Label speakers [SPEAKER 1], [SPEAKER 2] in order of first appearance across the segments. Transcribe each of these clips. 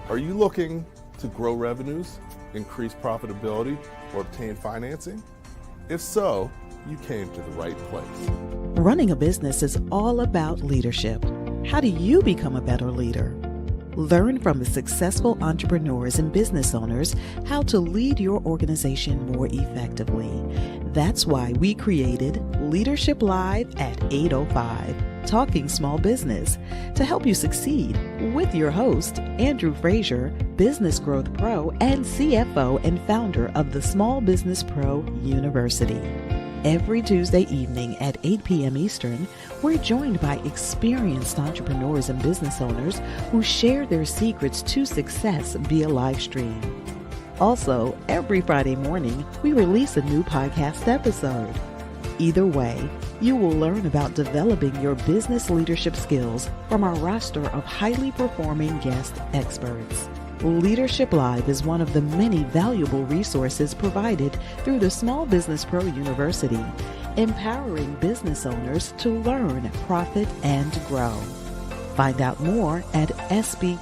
[SPEAKER 1] Are you looking to grow revenues, increase profitability, or obtain financing? If so, you came to the right place.
[SPEAKER 2] Running a business is all about leadership. How do you become a better leader? Learn from the successful entrepreneurs and business owners how to lead your organization more effectively. That's why we created Leadership Live at 8:05, Talking Small Business, to help you succeed with your host, Andrew Frazier, Business Growth Pro and CFO and founder of the Small Business Pro University. Every Tuesday evening at 8 p.m. Eastern, we're joined by experienced entrepreneurs and business owners who share their secrets to success via live stream. Also, every Friday morning, we release a new podcast episode. Either way, you will learn about developing your business leadership skills from our roster of highly performing guest experts. Leadership Live is one of the many valuable resources provided through the Small Business Pro University, empowering business owners to learn, profit, and grow. Find out more at sbprou.com.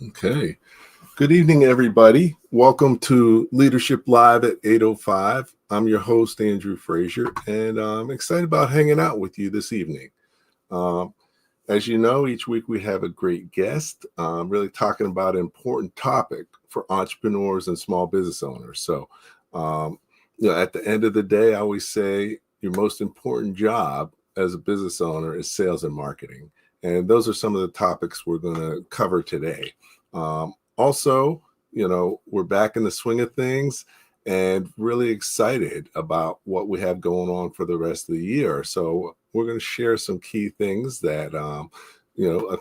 [SPEAKER 1] Okay. Good evening, everybody. Welcome to Leadership Live at 8:05. I'm your host, Andrew Frazier, and I'm excited about hanging out with you this evening. As you know, each week we have a great guest, really talking about an important topic for entrepreneurs and small business owners. So, at the end of the day, I always say your most important job as a business owner is sales and marketing. And those are some of the topics we're going to cover today. Also, we're back in the swing of things and really excited about what we have going on for the rest of the year. So we're going to share some key things that, I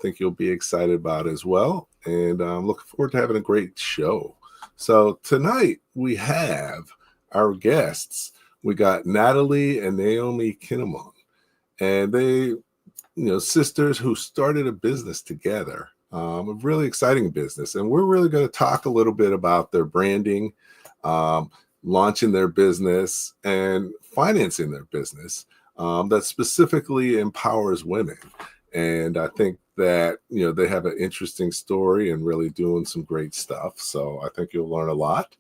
[SPEAKER 1] think you'll be excited about as well. And I'm looking forward to having a great show. So tonight we have our guests. We got Natalie and Naomi Kinnamon, and they, sisters who started a business together, a really exciting business. And we're really going to talk a little bit about their branding, launching their business, and financing their business that specifically empowers women. And I think that, they have an interesting story and really doing some great stuff. So I think you'll learn a lot.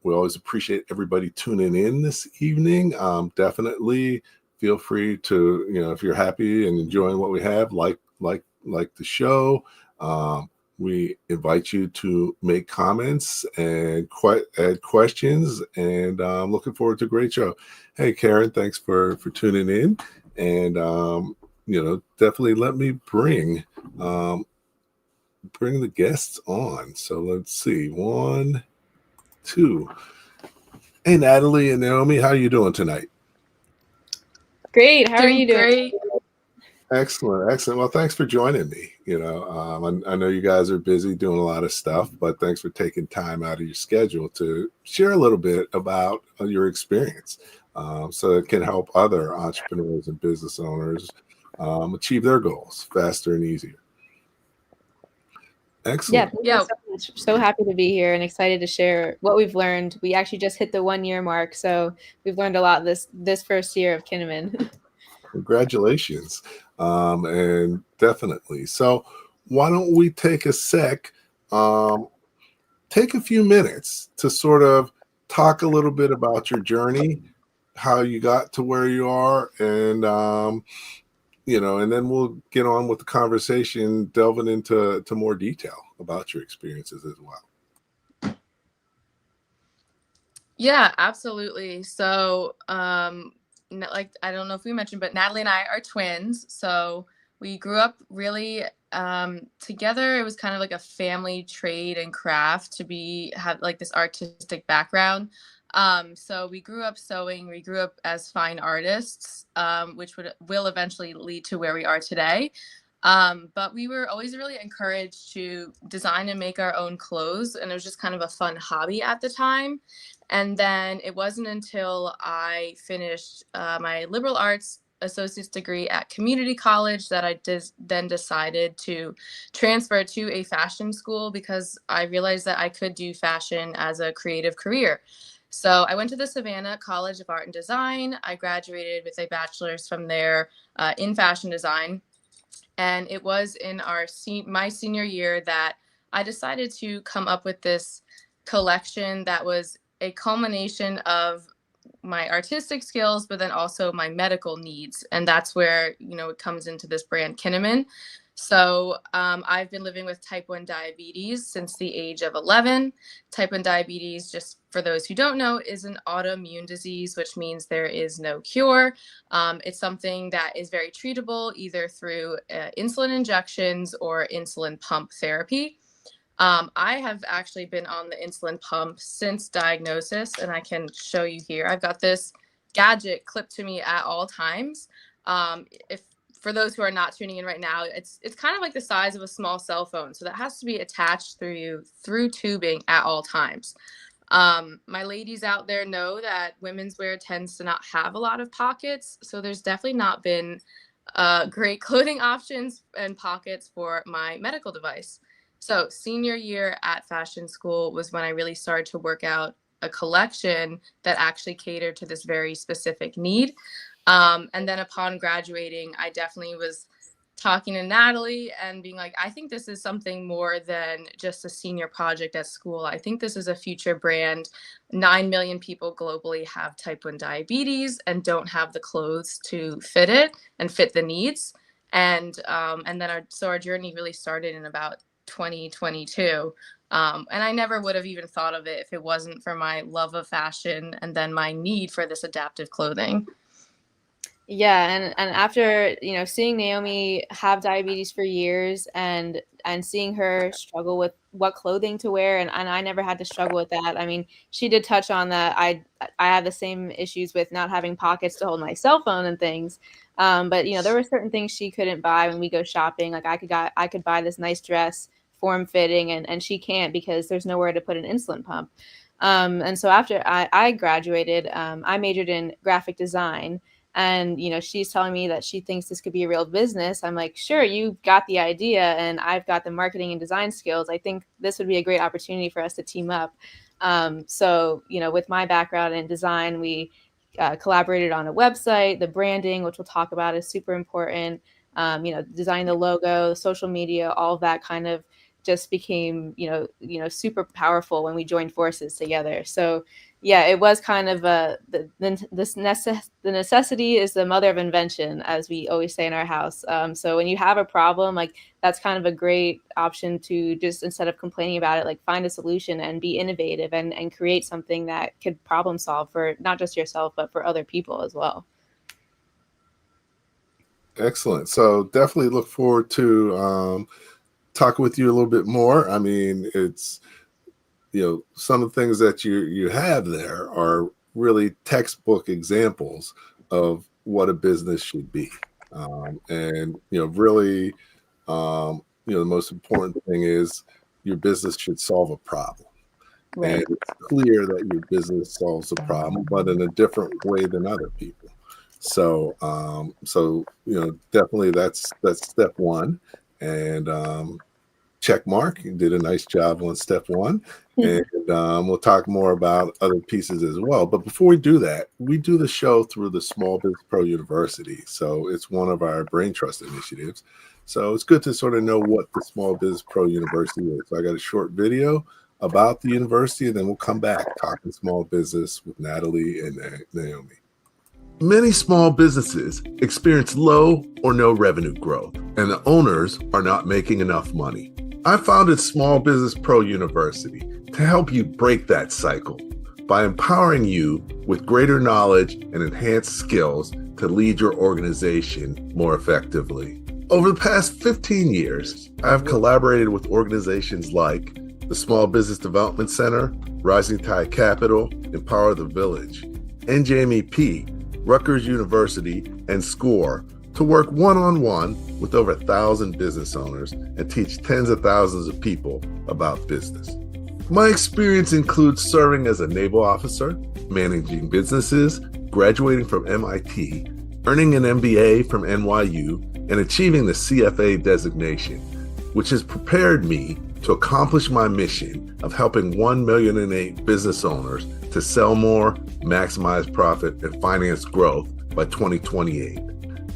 [SPEAKER 1] We always appreciate everybody tuning in this evening. Definitely feel free to, if you're happy and enjoying what we have, like the show, we invite you to make comments and add questions. And I'm looking forward to a great show. Hey, Karen, thanks for tuning in. And, definitely let me bring the guests on. So let's see. 1, 2. Hey, Natalie and Naomi, how are you doing tonight?
[SPEAKER 3] Great. How are you doing?
[SPEAKER 4] Great.
[SPEAKER 1] Excellent. Well, thanks for joining me. I know you guys are busy doing a lot of stuff, but thanks for taking time out of your schedule to share a little bit about your experience, so it can help other entrepreneurs and business owners achieve their goals faster and easier. Excellent.
[SPEAKER 3] Yeah. So happy to be here and excited to share what we've learned. We actually just hit the 1-year mark, so we've learned a lot this first year of Kinnaman.
[SPEAKER 1] Congratulations. And definitely. So why don't we take a sec, take a few minutes to sort of talk a little bit about your journey, how you got to where you are, and, and then we'll get on with the conversation, delving into more detail about your experiences as well.
[SPEAKER 4] Yeah, absolutely. So, like, I don't know if we mentioned, but Natalie and I are twins. So we grew up really together. It was kind of like a family trade and craft to have like this artistic background. So we grew up sewing. We grew up as fine artists, which will eventually lead to where we are today. But we were always really encouraged to design and make our own clothes. And it was just kind of a fun hobby at the time. And then it wasn't until I finished my liberal arts associate's degree at community college that I then decided to transfer to a fashion school because I realized that I could do fashion as a creative career. So I went to the Savannah College of Art and Design. I graduated with a bachelor's from there in fashion design. And it was in my senior year that I decided to come up with this collection that was a culmination of my artistic skills, but then also my medical needs. And that's where, it comes into this brand Kinnaman. So I've been living with type 1 diabetes since the age of 11. Type 1 diabetes, just for those who don't know, is an autoimmune disease, which means there is no cure. It's something that is very treatable either through insulin injections or insulin pump therapy. I have actually been on the insulin pump since diagnosis, and I can show you here. I've got this gadget clipped to me at all times. For those who are not tuning in right now, it's kind of like the size of a small cell phone. So that has to be attached through tubing at all times. My ladies out there know that women's wear tends to not have a lot of pockets. So there's definitely not been great clothing options and pockets for my medical device. So senior year at fashion school was when I really started to work out a collection that actually catered to this very specific need. And then upon graduating, I definitely was talking to Natalie and being like, I think this is something more than just a senior project at school. I think this is a future brand. 9 million people globally have type 1 diabetes and don't have the clothes to fit it and fit the needs. And then our journey really started in about 2022. And I never would have even thought of it if it wasn't for my love of fashion and then my need for this adaptive clothing.
[SPEAKER 3] Yeah, and after seeing Naomi have diabetes for years and seeing her struggle with what clothing to wear, and I never had to struggle with that. I mean, she did touch on that. I have the same issues with not having pockets to hold my cell phone and things. But there were certain things she couldn't buy when we go shopping. Like I could buy this nice dress, form fitting, and she can't because there's nowhere to put an insulin pump. And so after I graduated, I majored in graphic design. And, she's telling me that she thinks this could be a real business. I'm like, sure, you've got the idea and I've got the marketing and design skills. I think this would be a great opportunity for us to team up. So, with my background in design, we collaborated on a website. The branding, which we'll talk about, is super important. Designing the logo, the social media, all of that kind of just became, super powerful when we joined forces together. So yeah, it was kind of the necessity is the mother of invention, as we always say in our house. So when you have a problem, like that's kind of a great option to just, instead of complaining about it, like find a solution and be innovative and create something that could problem solve for not just yourself, but for other people as well.
[SPEAKER 1] Excellent. So definitely look forward to talking with you a little bit more. I mean, it's, some of the things that you have there are really textbook examples of what a business should be. And really, the most important thing is your business should solve a problem. Right. And it's clear that your business solves a problem, but in a different way than other people. So, definitely that's step one. And check mark. You did a nice job on step one. And we'll talk more about other pieces as well. But before we do that, we do the show through the Small Business Pro University. So it's one of our brain trust initiatives. So it's good to sort of know what the Small Business Pro University is. So I got a short video about the university, and then we'll come back talking small business with Natalie and Naomi. Many small businesses experience low or no revenue growth, and the owners are not making enough money. I founded Small Business Pro University to help you break that cycle by empowering you with greater knowledge and enhanced skills to lead your organization more effectively. Over the past 15 years, I've collaborated with organizations like the Small Business Development Center, Rising Tide Capital, Empower the Village, NJMEP, Rutgers University, and SCORE to work one-on-one with over 1,000 business owners and teach tens of thousands of people about business. My experience includes serving as a naval officer, managing businesses, graduating from MIT, earning an MBA from NYU, and achieving the CFA designation, which has prepared me to accomplish my mission of helping 1,000,008 business owners to sell more, maximize profit, and finance growth by 2028.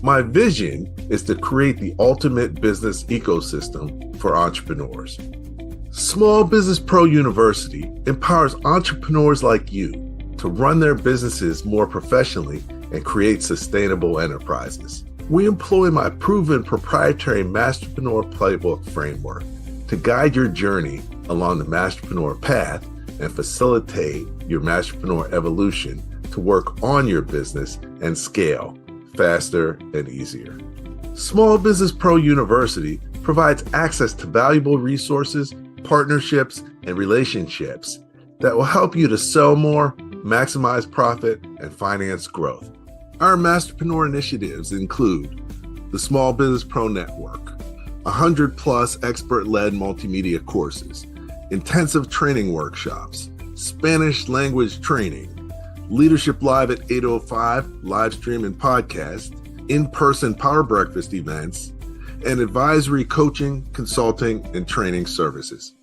[SPEAKER 1] My vision is to create the ultimate business ecosystem for entrepreneurs. Small Business Pro University empowers entrepreneurs like you to run their businesses more professionally and create sustainable enterprises. We employ my proven proprietary Masterpreneur Playbook framework to guide your journey along the Masterpreneur path and facilitate your Masterpreneur evolution to work on your business and scale faster and easier. Small Business Pro University provides access to valuable resources, partnerships, and relationships that will help you to sell more, maximize profit, and finance growth. Our Masterpreneur initiatives include the Small Business Pro Network, 100+ expert-led multimedia courses, intensive training workshops, Spanish language training, Leadership Live at 8:05 live stream and podcast, in-person Power Breakfast events, and advisory coaching, consulting, and training services.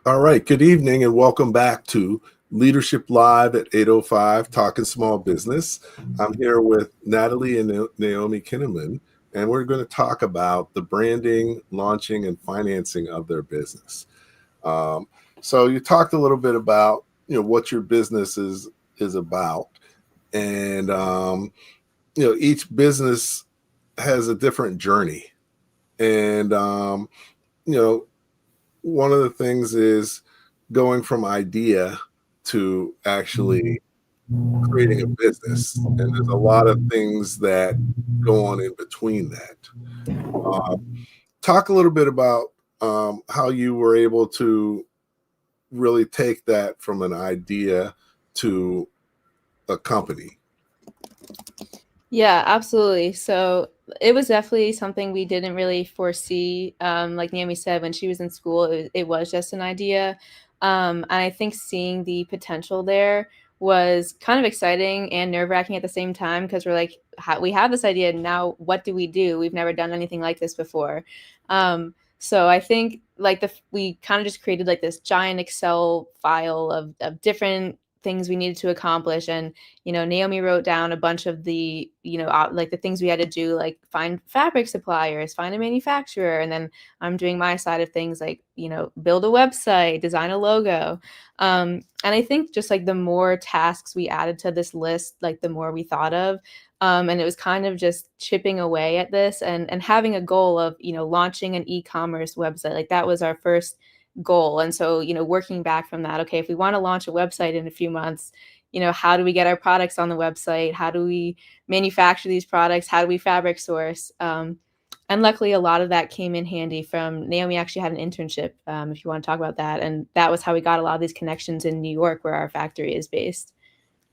[SPEAKER 1] All right, good evening and welcome back to Leadership Live at 8:05, Talking Small Business. I'm here with Natalie and Naomi Kinnamon, and we're going to talk about the branding, launching, and financing of their business. So you talked a little bit about what your business is about, and each business has a different journey, and one of the things is going from idea to actually creating a business. And there's a lot of things that go on in between that. Talk a little bit about how you were able to really take that from an idea to a company.
[SPEAKER 3] Yeah, absolutely. So it was definitely something we didn't really foresee. Like Naomi said, when she was in school, it was just an idea. And I think seeing the potential there was kind of exciting and nerve-wracking at the same time, because we're like, we have this idea now. What do we do? We've never done anything like this before. So I think we kind of just created like this giant Excel file of different things we needed to accomplish. And, Naomi wrote down a bunch of the, like the things we had to do, like find fabric suppliers, find a manufacturer. And then I'm doing my side of things, like, build a website, design a logo. And I think just like the more tasks we added to this list, like the more we thought of. And it was kind of just chipping away at this and having a goal of, launching an e-commerce website. Like that was our first goal. And so, working back from that, okay, if we want to launch a website in a few months, how do we get our products on the website? How do we manufacture these products? How do we fabric source? And luckily, a lot of that came in handy from Naomi. Actually had an internship, if you want to talk about that. And that was how we got a lot of these connections in New York, where our factory is based.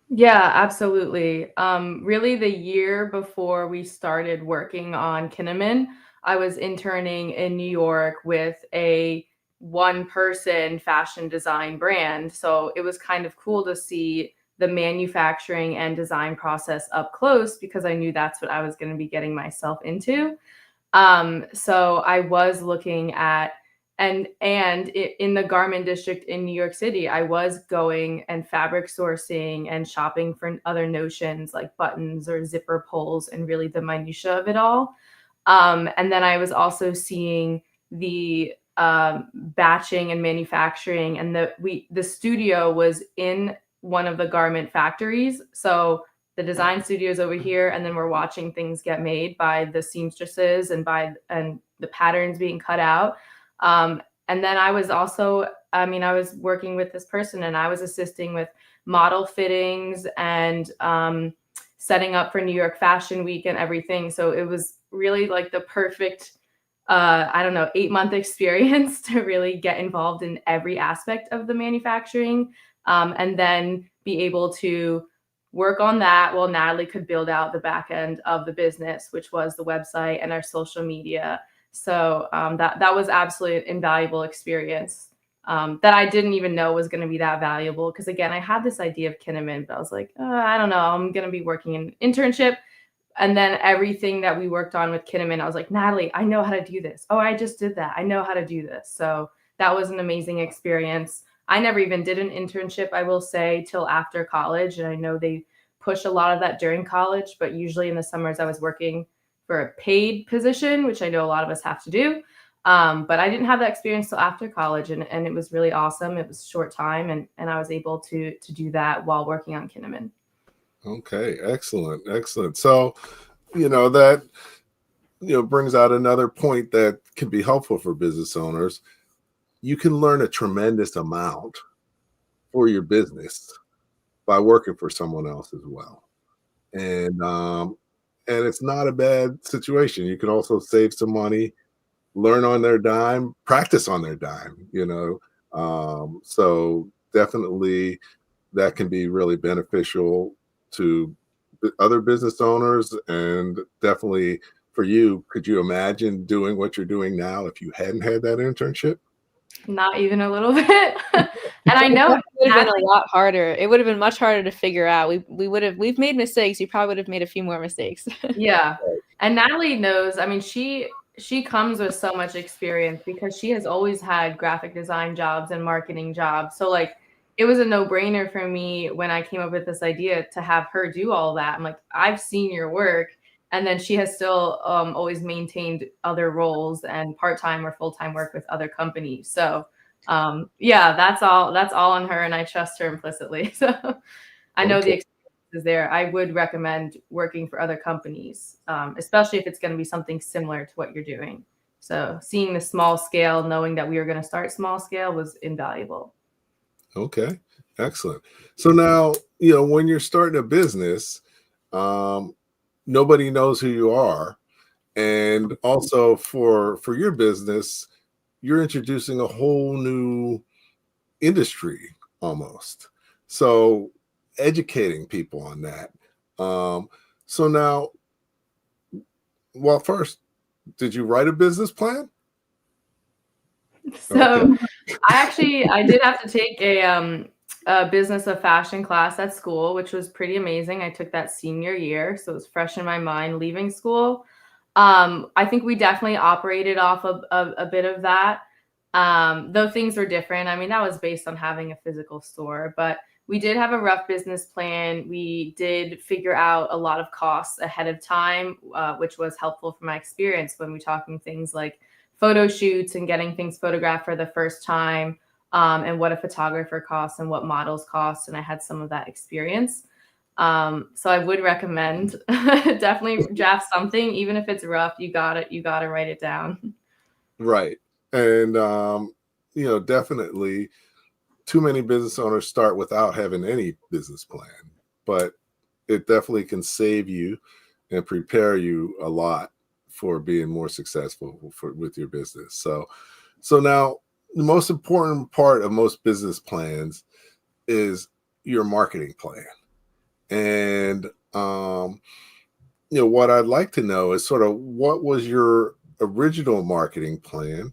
[SPEAKER 4] Yeah, absolutely. Really, the year before we started working on Kinnaman, I was interning in New York with a one-person fashion design brand. So it was kind of cool to see the manufacturing and design process up close, because I knew that's what I was going to be getting myself into. So I was looking at and in the garment district in New York City, I was going and fabric sourcing and shopping for other notions like buttons or zipper pulls and really the minutia of it all. And then I was also seeing the batching and manufacturing, and the studio was in one of the garment factories. So the design studio's over here, and then we're watching things get made by the seamstresses and the patterns being cut out. And then I was also, I was working with this person, and I was assisting with model fittings and setting up for New York Fashion Week and everything. So it was really like the perfect, 8-month experience to really get involved in every aspect of the manufacturing, and then be able to work on that while Natalie could build out the back end of the business, which was the website and our social media. So that was absolutely an invaluable experience that I didn't even know was going to be that valuable. Because again, I had this idea of Kinnaman, but I was like, I don't know, I'm going to be working in internship. And then everything that we worked on with Kinnaman, I was like, Natalie, I know how to do this. Oh, I just did that. I know how to do this. So that was an amazing experience. I never even did an internship, I will say, till after college. And I know they push a lot of that during college, but usually in the summers I was working for a paid position, which I know a lot of us have to do. But I didn't have that experience till after college, and it was really awesome. It was a short time, and I was able to do that while working on Kinnaman.
[SPEAKER 1] Okay, excellent. So, that brings out another point that can be helpful for business owners. You can learn a tremendous amount for your business by working for someone else as well. And it's not a bad situation. You can also save some money, learn on their dime, practice on their dime, so definitely that can be really beneficial to other business owners, and definitely for you. Could you imagine doing what you're doing now if you hadn't had that internship?
[SPEAKER 4] Not even a little bit. And I know
[SPEAKER 3] it would have been a lot harder. It would have been much harder to figure out. We've made mistakes. You probably would have made a few more mistakes.
[SPEAKER 4] Yeah. And Natalie knows, I mean, she comes with so much experience because she has always had graphic design jobs and marketing jobs. So like it was a no-brainer for me when I came up with this idea to have her do all that. I'm like, I've seen your work. And then she has still always maintained other roles and part-time or full-time work with other companies. So yeah, that's all on her, and I trust her implicitly. So I know the experience is there. I would recommend working for other companies, especially if it's going to be something similar to what you're doing. So seeing the small scale, knowing that we were going to start small scale was invaluable.
[SPEAKER 1] Okay, excellent. So now, when you're starting a business, nobody knows who you are. And also for your business, you're introducing a whole new industry almost. So educating people on that. So now, well, first, did you write a business plan?
[SPEAKER 4] So I did have to take a business of fashion class at school, which was pretty amazing. I took that senior year, so it was fresh in my mind leaving school. I think we definitely operated off of a bit of that, though things were different. I mean, that was based on having a physical store, but we did have a rough business plan. We did figure out a lot of costs ahead of time, which was helpful for my experience when we're talking things like photo shoots and getting things photographed for the first time, and what a photographer costs and what models cost. And I had some of that experience. So I would recommend definitely draft something, even if it's rough. You got to write it down.
[SPEAKER 1] Right. And, definitely too many business owners start without having any business plan, but it definitely can save you and prepare you a lot for being more successful with your business. So now the most important part of most business plans is your marketing plan. And, what I'd like to know is sort of what was your original marketing plan?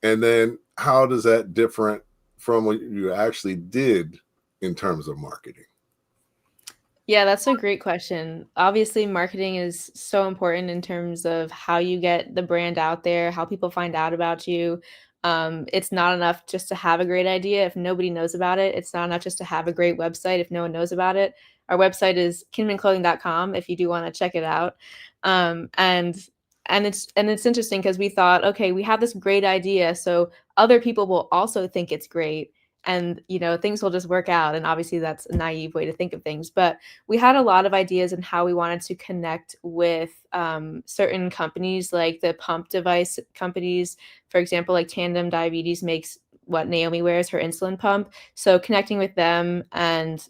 [SPEAKER 1] And then how does that different from what you actually did in terms of marketing?
[SPEAKER 3] Yeah, that's a great question. Obviously, marketing is so important in terms of how you get the brand out there, how people find out about you. It's not enough just to have a great idea if nobody knows about it. It's not enough just to have a great website if no one knows about it. Our website is kinmanclothing.com if you do want to check it out. And it's interesting because we thought, okay, we have this great idea, so other people will also think it's great, and things will just work out. And obviously that's a naive way to think of things, but we had a lot of ideas on how we wanted to connect with certain companies, like the pump device companies. For example, like Tandem Diabetes makes what Naomi wears, her insulin pump. So connecting with them and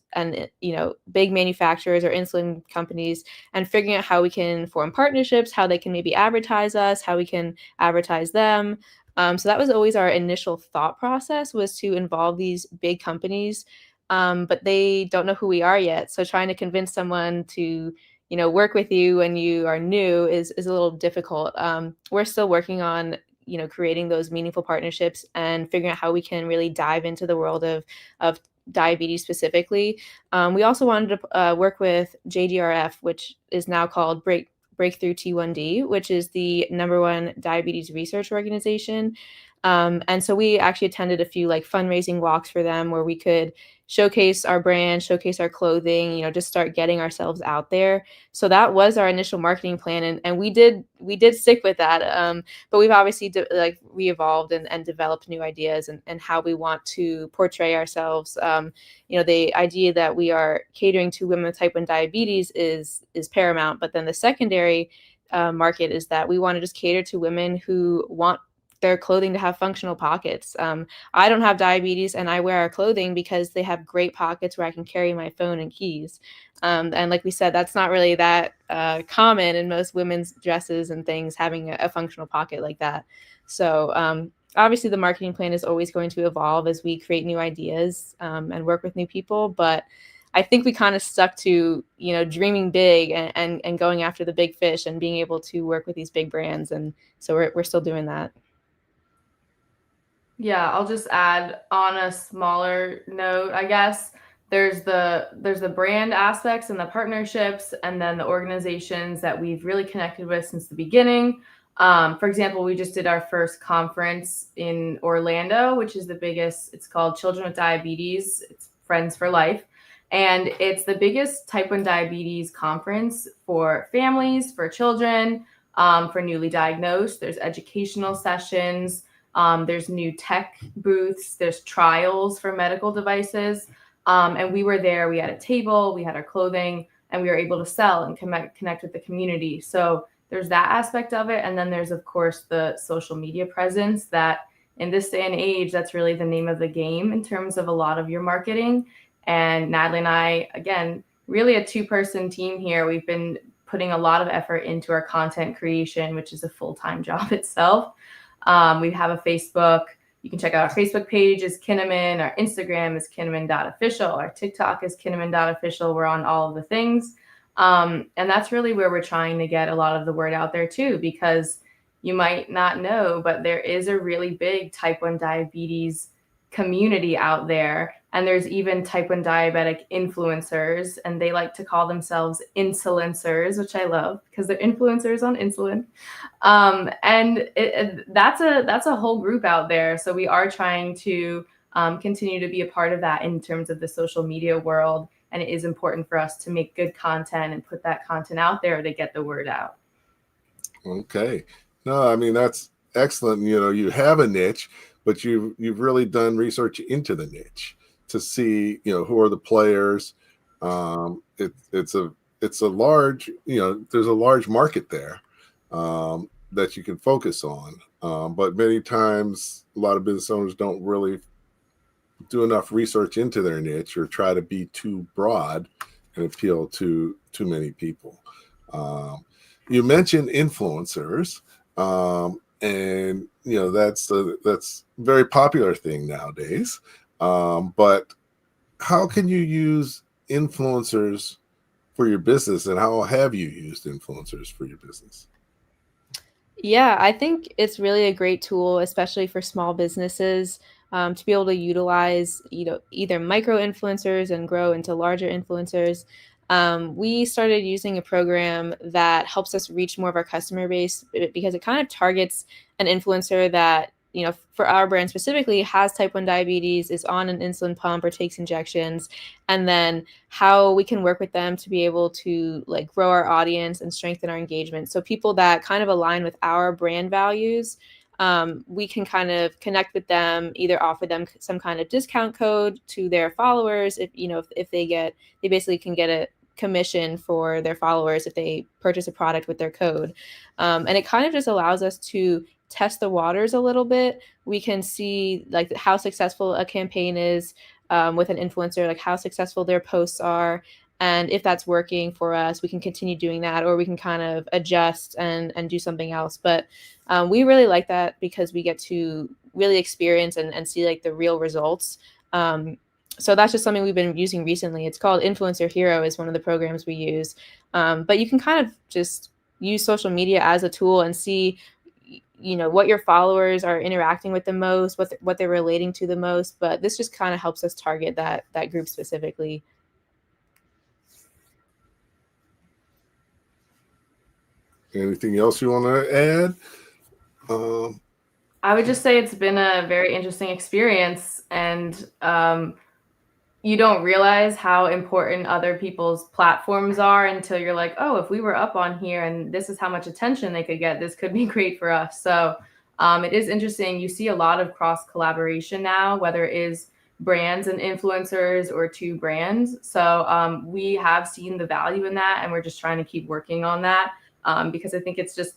[SPEAKER 3] big manufacturers or insulin companies, and figuring out how we can form partnerships, how they can maybe advertise us, how we can advertise them. So that was always our initial thought process, was to involve these big companies. but they don't know who we are yet. So trying to convince someone to, work with you when you are new is a little difficult. We're still working on, creating those meaningful partnerships and figuring out how we can really dive into the world of diabetes specifically. We also wanted to work with JDRF, which is now called Breakthrough T1D, which is the #1 diabetes research organization. And so we actually attended a few like fundraising walks for them where we could showcase our brand, showcase our clothing, just start getting ourselves out there. So that was our initial marketing plan. And we did stick with that. But we've obviously re-evolved and developed new ideas and how we want to portray ourselves. The idea that we are catering to women with type 1 diabetes is paramount. But then the secondary market is that we want to just cater to women who want their clothing to have functional pockets. I don't have diabetes and I wear our clothing because they have great pockets where I can carry my phone and keys. And like we said, that's not really that common in most women's dresses and things, having a functional pocket like that. So obviously the marketing plan is always going to evolve as we create new ideas and work with new people. But I think we kind of stuck to, dreaming big and going after the big fish and being able to work with these big brands. And so we're still doing that.
[SPEAKER 4] Yeah, I'll just add on a smaller note, I guess. There's the brand aspects and the partnerships, and then the organizations that we've really connected with since the beginning. For example, we just did our first conference in Orlando, which is the biggest. It's called Children with Diabetes. It's Friends for Life. And it's the biggest type 1 diabetes conference for families, for children, for newly diagnosed. There's educational sessions. There's new tech booths, there's trials for medical devices. And we were there, we had a table, we had our clothing, and we were able to sell and connect with the community. So there's that aspect of it. And then there's, of course, the social media presence that in this day and age, that's really the name of the game in terms of a lot of your marketing. And Natalie and I, again, really a 2-person team here. We've been putting a lot of effort into our content creation, which is a full-time job itself. We have a Facebook. You can check out our Facebook page is Kinnaman. Our Instagram is Kinnaman.official. Our TikTok is Kinnaman.official. We're on all of the things. And that's really where we're trying to get a lot of the word out there too, because you might not know, but there is a really big type 1 diabetes community out there. And there's even type 1 diabetic influencers, and they like to call themselves insulincers, which I love because they're influencers on insulin. And that's a whole group out there. So we are trying to continue to be a part of that in terms of the social media world. And it is important for us to make good content and put that content out there to get the word out.
[SPEAKER 1] Okay. No, I mean, that's excellent. You have a niche, but you've really done research into the niche to see, who are the players. It's a large, there's a large market there that you can focus on. But many times a lot of business owners don't really do enough research into their niche or try to be too broad and appeal to too many people. You mentioned influencers, and that's a very popular thing nowadays. But how can you use influencers for your business, and how have you used influencers for your business?
[SPEAKER 3] Yeah, I think it's really a great tool, especially for small businesses, to be able to utilize, either micro influencers and grow into larger influencers. We started using a program that helps us reach more of our customer base because it kind of targets an influencer that, for our brand specifically, has type 1 diabetes, is on an insulin pump or takes injections, and then how we can work with them to be able to grow our audience and strengthen our engagement. So people that kind of align with our brand values, we can kind of connect with them, either offer them some kind of discount code to their followers. If they basically can get a commission for their followers if they purchase a product with their code. And it kind of just allows us to test the waters a little bit. We can see how successful a campaign is with an influencer, how successful their posts are. And if that's working for us, we can continue doing that, or we can kind of adjust and do something else. But we really like that because we get to really experience and see the real results. So that's just something we've been using recently. It's called Influencer Hero is one of the programs we use. But you can kind of just use social media as a tool and see, what your followers are interacting with the most, what they're relating to the most. But this just kind of helps us target that group specifically.
[SPEAKER 1] Anything else you want to add?
[SPEAKER 4] I would just say it's been a very interesting experience, and you don't realize how important other people's platforms are until you're like, oh, if we were up on here and this is how much attention they could get, this could be great for us. So it is interesting. You see a lot of cross collaboration now, whether it is brands and influencers or two brands. So we have seen the value in that, and we're just trying to keep working on that because I think it's just,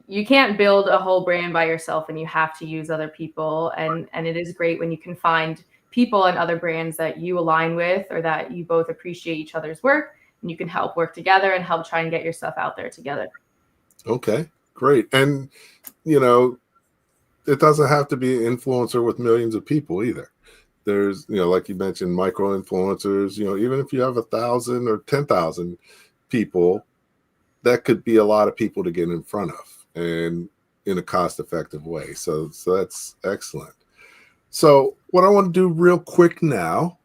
[SPEAKER 4] you can't build a whole brand by yourself, and you have to use other people. And it is great when you can find people and other brands that you align with, or that you both appreciate each other's work, and you can help work together and help try and get your stuff out there together.
[SPEAKER 1] Okay, great. And, it doesn't have to be an influencer with millions of people either. There's, like you mentioned, micro influencers, even if you have 1,000 or 10,000 people, that could be a lot of people to get in front of and in a cost-effective way. So that's excellent. So what I want to do real quick now,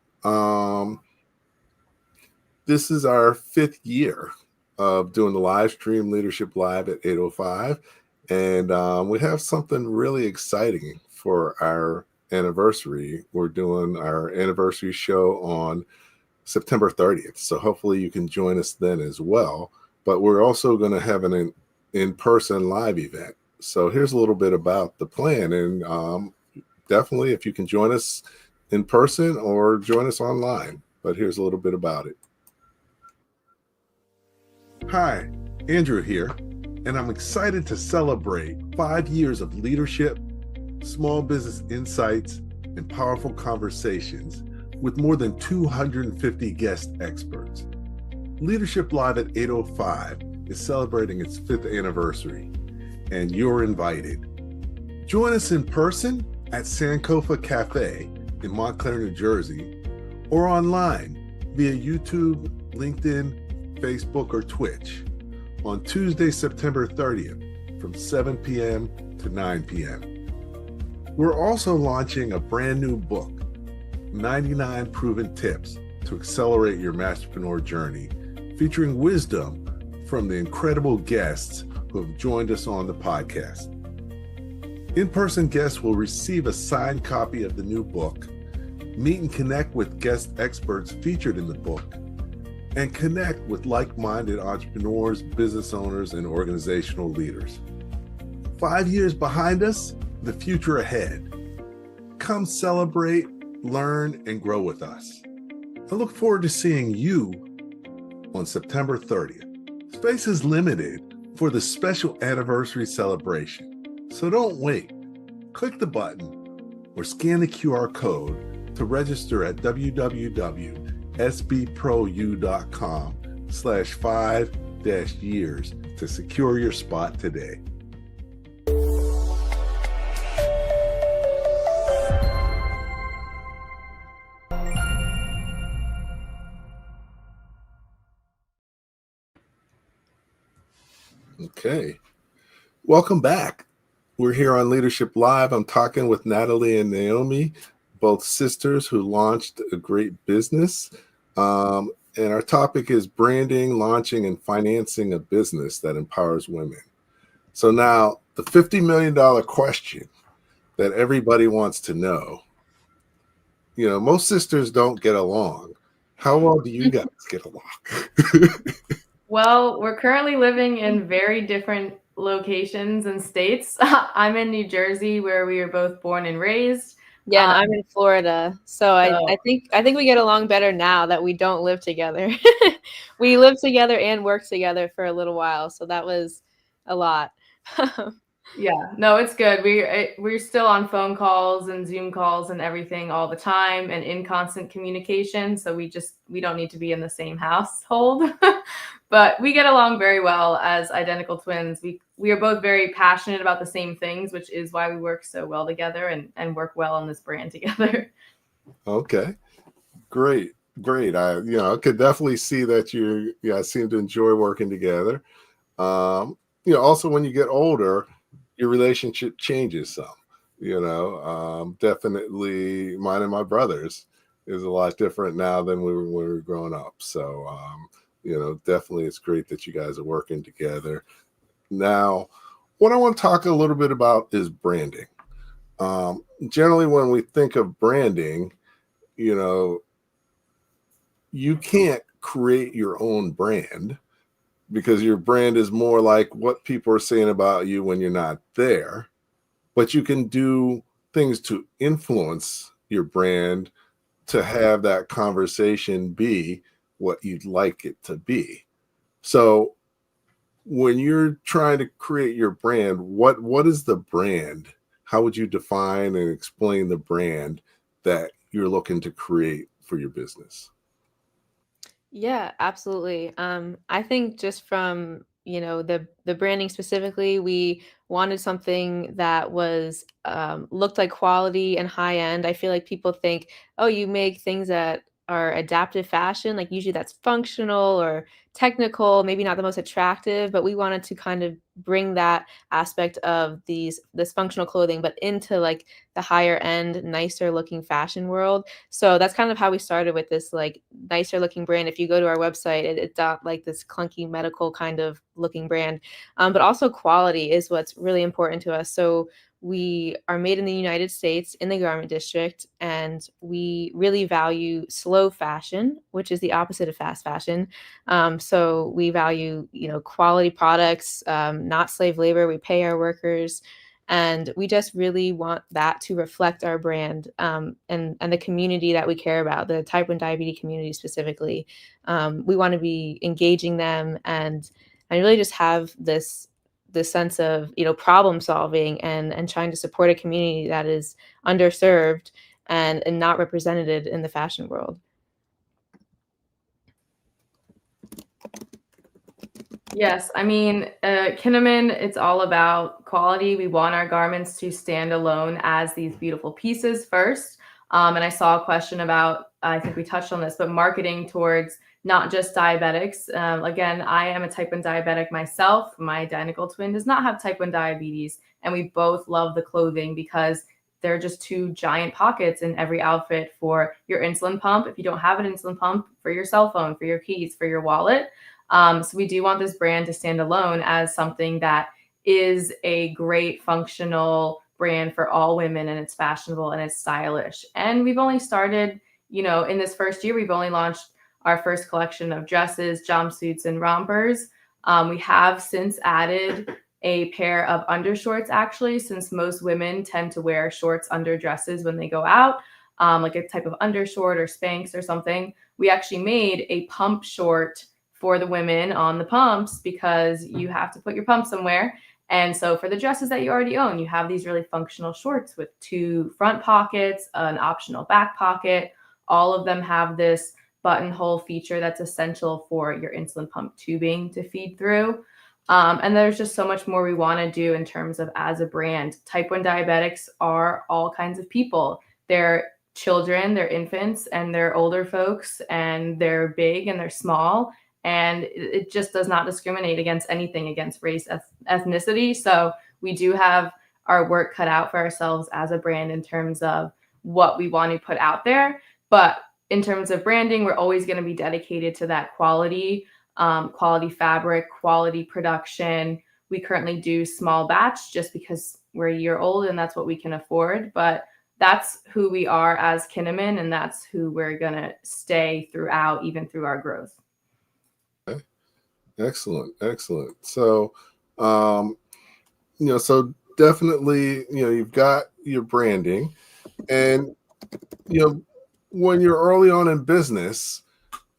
[SPEAKER 1] this is our 5th year of doing the live stream Leadership Live at 8:05. And we have something really exciting for our anniversary. We're doing our anniversary show on September 30th. So hopefully you can join us then as well. But we're also going to have an in-person live event. So here's a little bit about the plan. And definitely, if you can join us in person or join us online. But here's a little bit about it. Hi, Andrew here, and I'm excited to celebrate 5 years of leadership, small business insights, and powerful conversations with more than 250 guest experts. Leadership Live at 8:05 is celebrating its 5th anniversary, and you're invited. Join us in person at Sankofa Cafe in Montclair, New Jersey, or online via YouTube, LinkedIn, Facebook, or Twitch on Tuesday, September 30th from 7 p.m. to 9 p.m. We're also launching a brand new book, 99 Proven Tips to Accelerate Your Masterpreneur Journey, featuring wisdom from the incredible guests who have joined us on the podcast. In-person guests will receive a signed copy of the new book, meet and connect with guest experts featured in the book, and connect with like-minded entrepreneurs, business owners, and organizational leaders. 5 years behind us, the future ahead. Come celebrate, learn, and grow with us. I look forward to seeing you on September 30th. Space is limited for the special anniversary celebration, so don't wait. Click the button or scan the QR code to register at www.sbprou.com/5-years to secure your spot today. Okay, welcome back. We're here on Leadership Live. I'm talking with Natalie and Naomi, both sisters who launched a great business. And our topic is branding, launching, and financing a business that empowers women. So now the $50 million question that everybody wants to know. Most sisters don't get along. How well do you guys get along?
[SPEAKER 4] Well, we're currently living in very different locations and states. I'm in New Jersey, where we were both born and raised.
[SPEAKER 3] Yeah, and I'm in Florida. So I think we get along better now that we don't live together. We lived together and worked together for a little while, so that was a lot.
[SPEAKER 4] Yeah, no, it's good. We're still on phone calls and Zoom calls and everything all the time, and in constant communication. So we don't need to be in the same household, but we get along very well as identical twins. We are both very passionate about the same things, which is why we work so well together and work well on this brand together.
[SPEAKER 1] Okay. Great, great. I could definitely see that you guys seem to enjoy working together. Also when you get older, your relationship changes some. Definitely mine and my brothers is a lot different now than when we were growing up. So, definitely it's great that you guys are working together. Now, what I want to talk a little bit about is branding. Generally, when we think of branding, you know, you can't create your own brand because your brand is more like what people are saying about you when you're not there. But you can do things to influence your brand to have that conversation be what you'd like it to be. So when you're trying to create your brand, what is the brand? How would you define and explain the brand that you're looking to create for your business?
[SPEAKER 3] Yeah, absolutely. I think just from, the branding specifically, we wanted something that was looked like quality and high end. I feel like people think, oh, you make things that are adaptive fashion, like usually that's functional or technical, maybe not the most attractive, but we wanted to kind of bring that aspect of this functional clothing, but into like the higher end, nicer looking fashion world. So that's kind of how we started with this like nicer looking brand. If you go to our website, it's not like this clunky medical kind of looking brand. But also quality is what's really important to us. So we are made in the United States in the garment district, and we really value slow fashion, which is the opposite of fast fashion. So we value, quality products, not slave labor. We pay our workers. And we just really want that to reflect our brand, and the community that we care about, the type 1 diabetes community specifically. We want to be engaging them and really just have this sense of, problem solving and trying to support a community that is underserved and not represented in the fashion world.
[SPEAKER 4] Yes, I mean, Kinnaman, it's all about quality. We want our garments to stand alone as these beautiful pieces first. And I saw a question about, I think we touched on this, but marketing towards not just diabetics. Again, I am a type 1 diabetic myself. My identical twin does not have type 1 diabetes. And we both love the clothing because there are just two giant pockets in every outfit for your insulin pump. If you don't have an insulin pump, for your cell phone, for your keys, for your wallet. So we do want this brand to stand alone as something that is a great functional brand for all women, and it's fashionable and it's stylish. And we've only started, in this first year, we've only launched our first collection of dresses, jumpsuits, and rompers. We have since added a pair of undershorts, actually, since most women tend to wear shorts under dresses when they go out, like a type of undershort or Spanx or something. We actually made a pump short for the women on the pumps because you have to put your pump somewhere. And so for the dresses that you already own, you have these really functional shorts with two front pockets, an optional back pocket. All of them have this buttonhole feature that's essential for your insulin pump tubing to feed through. And there's just so much more we want to do in terms of as a brand. Type 1 diabetics are all kinds of people. They're children, they're infants, and they're older folks, and they're big and they're small. And it just does not discriminate against anything, against race, ethnicity. So we do have our work cut out for ourselves as a brand in terms of what we want to put out there. But in terms of branding, we're always going to be dedicated to that quality, quality fabric, quality production. We currently do small batch just because we're a year old and that's what we can afford. But that's who we are as Kinnaman, and that's who we're going to stay throughout, even through our growth.
[SPEAKER 1] Excellent, excellent. So, so definitely, you've got your branding, and when you're early on in business,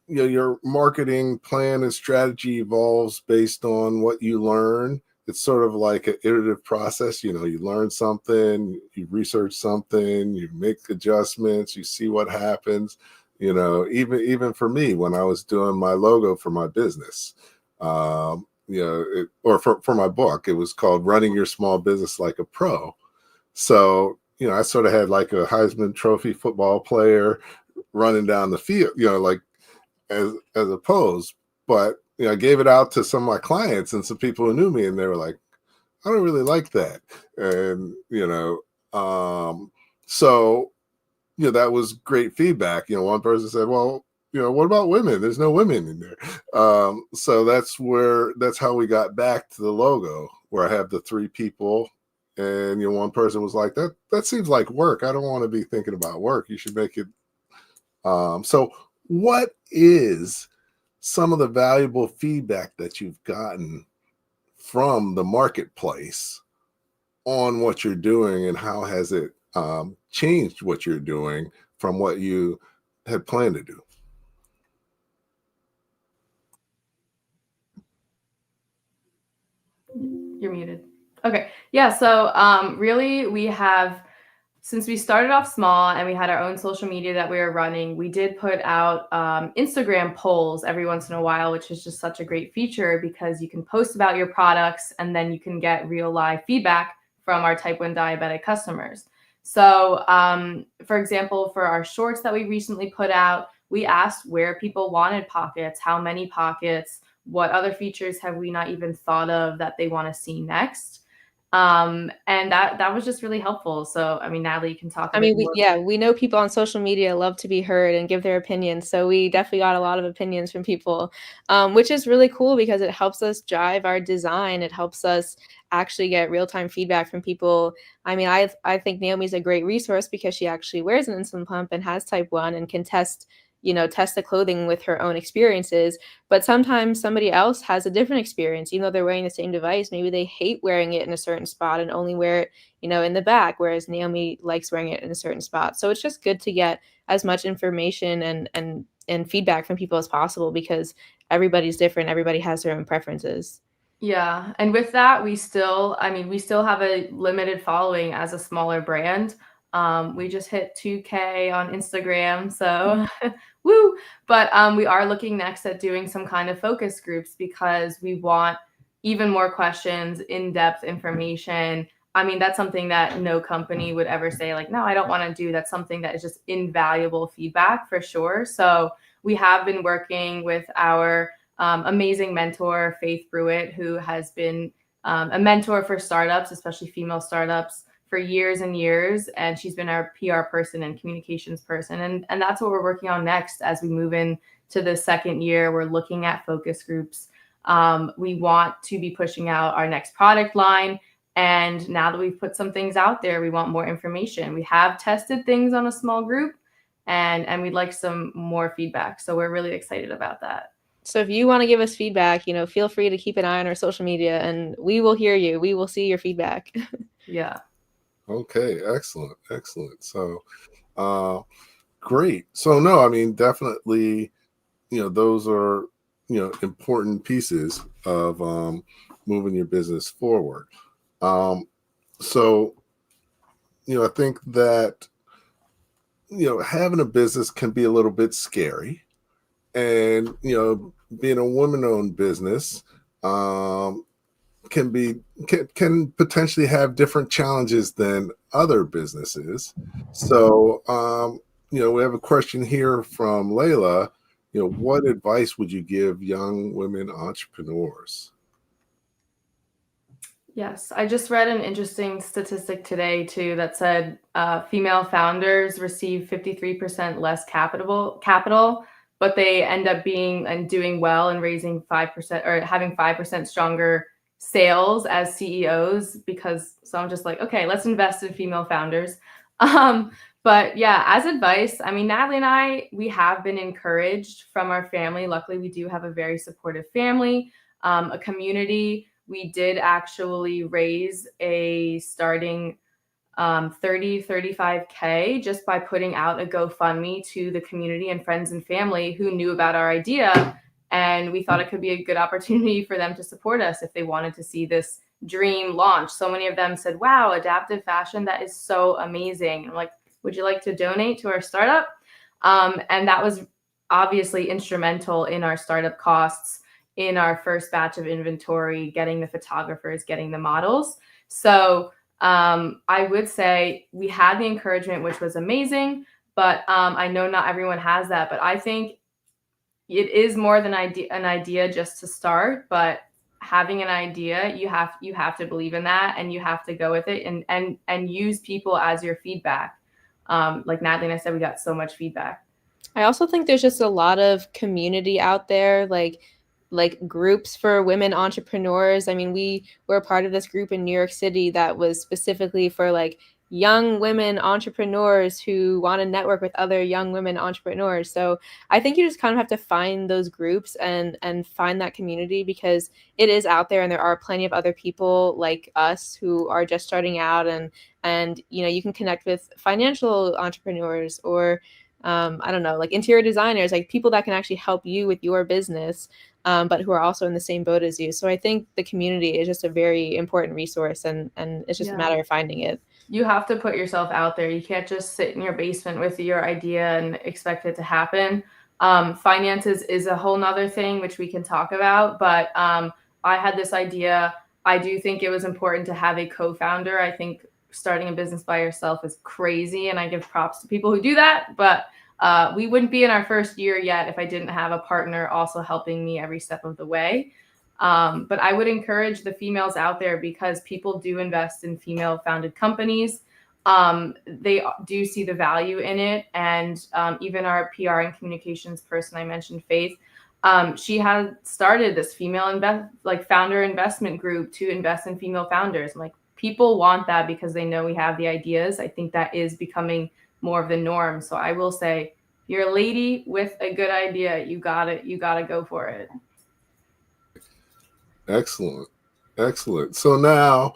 [SPEAKER 1] your marketing plan and strategy evolves based on what you learn. It's sort of like an iterative process. You learn something, you research something, you make adjustments, you see what happens. Even for me, when I was doing my logo for my business, or for my book, it was called Running Your Small Business Like a Pro. So, I sort of had like a Heisman Trophy football player running down the field, like as opposed. But I gave it out to some of my clients and some people who knew me, and they were like, I don't really like that. And so that was great feedback. One person said, well, what about women? There's no women in there. So that's how we got back to the logo, where I have the 3 people. And one person was like, that seems like work. I don't want to be thinking about work. You should make it. So what is some of the valuable feedback that you've gotten from the marketplace on what you're doing, and how has it changed what you're doing from what you had planned to do?
[SPEAKER 4] You're muted. Okay. Yeah. So really, we have, since we started off small and we had our own social media that we were running, we did put out Instagram polls every once in a while, which is just such a great feature because you can post about your products and then you can get real live feedback from our type 1 diabetic customers. So for example, for our shorts that we recently put out, we asked where people wanted pockets, how many pockets, what other features have we not even thought of that they want to see next. And that was just really helpful. So, I mean, Natalie, you can talk a bit more.
[SPEAKER 3] We know people on social media love to be heard and give their opinions. So we definitely got a lot of opinions from people, which is really cool because it helps us drive our design. It helps us actually get real-time feedback from people. I mean, I think Naomi's a great resource because she actually wears an insulin pump and has type 1 and can test the clothing with her own experiences. But sometimes somebody else has a different experience, even though they're wearing the same device. Maybe they hate wearing it in a certain spot and only wear it, in the back, whereas Naomi likes wearing it in a certain spot. So it's just good to get as much information and feedback from people as possible because everybody's different. Everybody has their own preferences.
[SPEAKER 4] Yeah. And with that, we still have a limited following as a smaller brand. We just hit 2K on Instagram. So woo. But we are looking next at doing some kind of focus groups because we want even more questions, in-depth information. I mean, that's something that no company would ever say like, no, I don't want to do. That's something that is just invaluable feedback for sure. So we have been working with our amazing mentor, Faith Brewitt, who has been a mentor for startups, especially female startups, for years and years. And she's been our PR person and communications person. And that's what we're working on next as we move into the second year. We're looking at focus groups. We want to be pushing out our next product line. And now that we've put some things out there, we want more information. We have tested things on a small group and we'd like some more feedback. So we're really excited about that.
[SPEAKER 3] So if you want to give us feedback, feel free to keep an eye on our social media and we will hear you. We will see your feedback.
[SPEAKER 4] Yeah.
[SPEAKER 1] Okay. Excellent. So, great. So no, I mean, definitely, those are, important pieces of moving your business forward. So, I think that, having a business can be a little bit scary. And, being a woman-owned business can potentially have different challenges than other businesses. So, we have a question here from Layla. What advice would you give young women entrepreneurs?
[SPEAKER 4] Yes, I just read an interesting statistic today too that said female founders receive 53% less capital, but they end up being and doing well and raising 5% or having 5% stronger sales as CEOs so I'm just like, okay, let's invest in female founders. But yeah, as advice, I mean, Natalie and we have been encouraged from our family. Luckily, we do have a very supportive family, a community. We did actually raise a starting 35K just by putting out a GoFundMe to the community and friends and family who knew about our idea. And we thought it could be a good opportunity for them to support us if they wanted to see this dream launch. So many of them said, wow, adaptive fashion, that is so amazing. I'm like, would you like to donate to our startup? And that was obviously instrumental in our startup costs, in our first batch of inventory, getting the photographers, getting the models. So I would say we had the encouragement, which was amazing, But I know not everyone has that, but I think it is more than an idea just to start, but having an idea, you have to believe in that, and you have to go with it, and use people as your feedback. Like Natalie and I said, we got so much feedback.
[SPEAKER 3] I also think there's just a lot of community out there, like groups for women entrepreneurs. I mean, we were a part of this group in New York City that was specifically for like young women entrepreneurs who want to network with other young women entrepreneurs. So I think you just kind of have to find those groups and find that community, because it is out there and there are plenty of other people like us who are just starting out, and you know, you can connect with financial entrepreneurs, or I don't know, like interior designers, like people that can actually help you with your business, but who are also in the same boat as you. So I think the community is just a very important resource, and it's just a matter of finding it.
[SPEAKER 4] You have to put yourself out there. You can't just sit in your basement with your idea and expect it to happen. Finances is a whole nother thing, which we can talk about, but I had this idea. I do think it was important to have a co-founder. I think starting a business by yourself is crazy, and I give props to people who do that, but we wouldn't be in our first year yet if I didn't have a partner also helping me every step of the way. But I would encourage the females out there, because people do invest in female founded companies. They do see the value in it. And even our PR and communications person I mentioned, Faith, she had started this female founder investment group to invest in female founders. I'm like, people want that because they know we have the ideas. I think that is becoming more of the norm. So I will say, if you're a lady with a good idea, you gotta go for it.
[SPEAKER 1] Excellent. So now,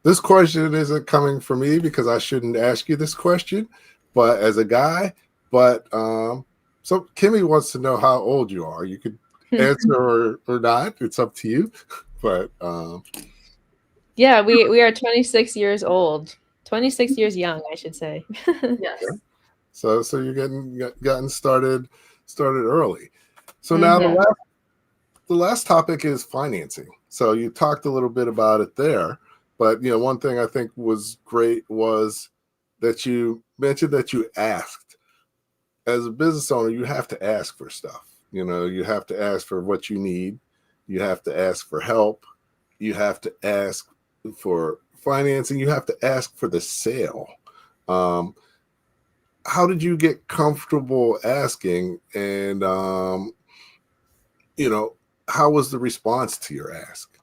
[SPEAKER 1] this question isn't coming from me because I shouldn't ask you this question, but as a guy, so Kimmy wants to know how old you are. You could answer or not. It's up to you. But
[SPEAKER 3] yeah, we are 26 years old. 26 years young, I should say.
[SPEAKER 4] Yes.
[SPEAKER 1] So you're gotten started early. So now the last topic is financing. So you talked a little bit about it there, but you know, one thing I think was great was that you mentioned that you asked. As a business owner, you have to ask for stuff. You know, you have to ask for what you need. You have to ask for help. You have to ask for financing. You have to ask for the sale. How did you get comfortable asking? And, you know, how was the response to your ask?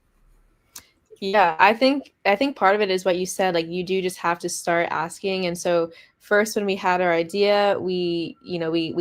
[SPEAKER 3] Yeah, I think part of it is what you said. Like, you do just have to start asking. And so first, when we had our idea, we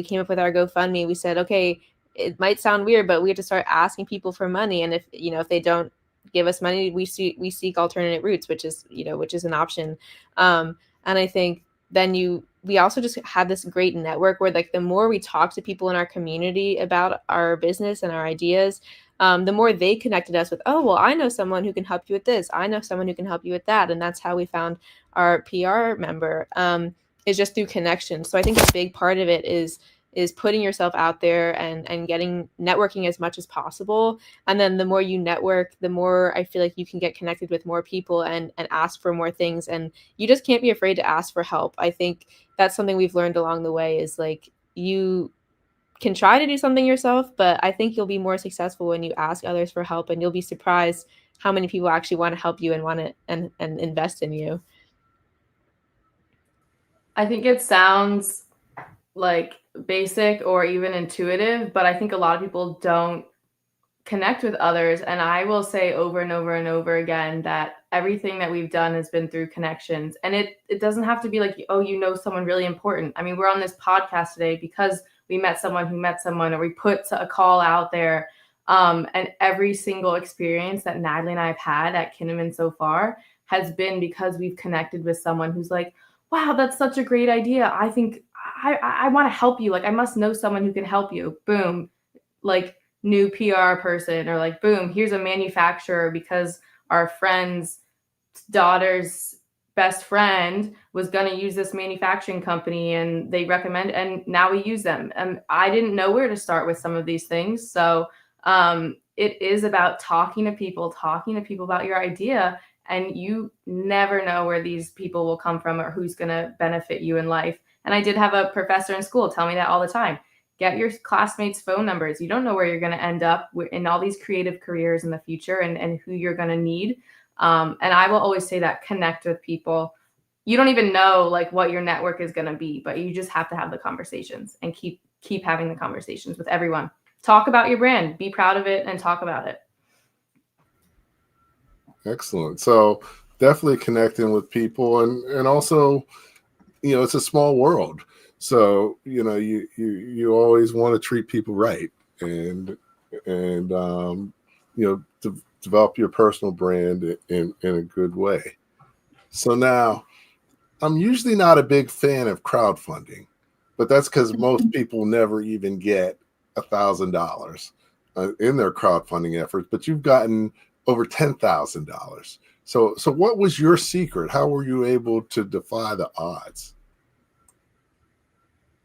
[SPEAKER 3] came up with our GoFundMe. We said, okay, it might sound weird, but we have to start asking people for money. And if they don't give us money, we seek alternate routes, which is an option. And I think then we also just had this great network where, like, the more we talk to people in our community about our business and our ideas, the more they connected us with, oh, well, I know someone who can help you with this. I know someone who can help you with that. And that's how we found our PR member, is just through connections. So I think a big part of it is putting yourself out there and getting networking as much as possible. And then the more you network, the more I feel like you can get connected with more people and ask for more things. And you just can't be afraid to ask for help. I think that's something we've learned along the way, is like, you can try to do something yourself, but I think you'll be more successful when you ask others for help, and you'll be surprised how many people actually want to help you and want to and invest in you.
[SPEAKER 4] I think it sounds like basic or even intuitive, but I think a lot of people don't connect with others. And I will say over and over and over again that everything that we've done has been through connections. And it doesn't have to be like, oh, you know someone really important. I mean, we're on this podcast today because we met someone who met someone, or we put a call out there. And every single experience that Natalie and I have had at Kinnaman so far has been because we've connected with someone who's like, wow, that's such a great idea. I think I want to help you. Like, I must know someone who can help you. Boom. Like, new PR person, or like, boom, here's a manufacturer because our friend's daughter's best friend was going to use this manufacturing company and they recommend, and now we use them. And I didn't know where to start with some of these things. So it is about talking to people about your idea, and you never know where these people will come from or who's going to benefit you in life. And I did have a professor in school tell me that all the time. Get your classmates' phone numbers. You don't know where you're going to end up in all these creative careers in the future, and who you're going to need. And I will always say that connect with people. You don't even know like what your network is going to be, but you just have to have the conversations and keep having the conversations with everyone. Talk about your brand, be proud of it, and talk about it.
[SPEAKER 1] Excellent. So definitely connecting with people, and also, it's a small world. So, you always want to treat people right, and develop your personal brand in a good way. So now, I'm usually not a big fan of crowdfunding, but that's because most people never even get $1,000 in their crowdfunding efforts. But you've gotten over $10,000. So what was your secret? How were you able to defy the odds?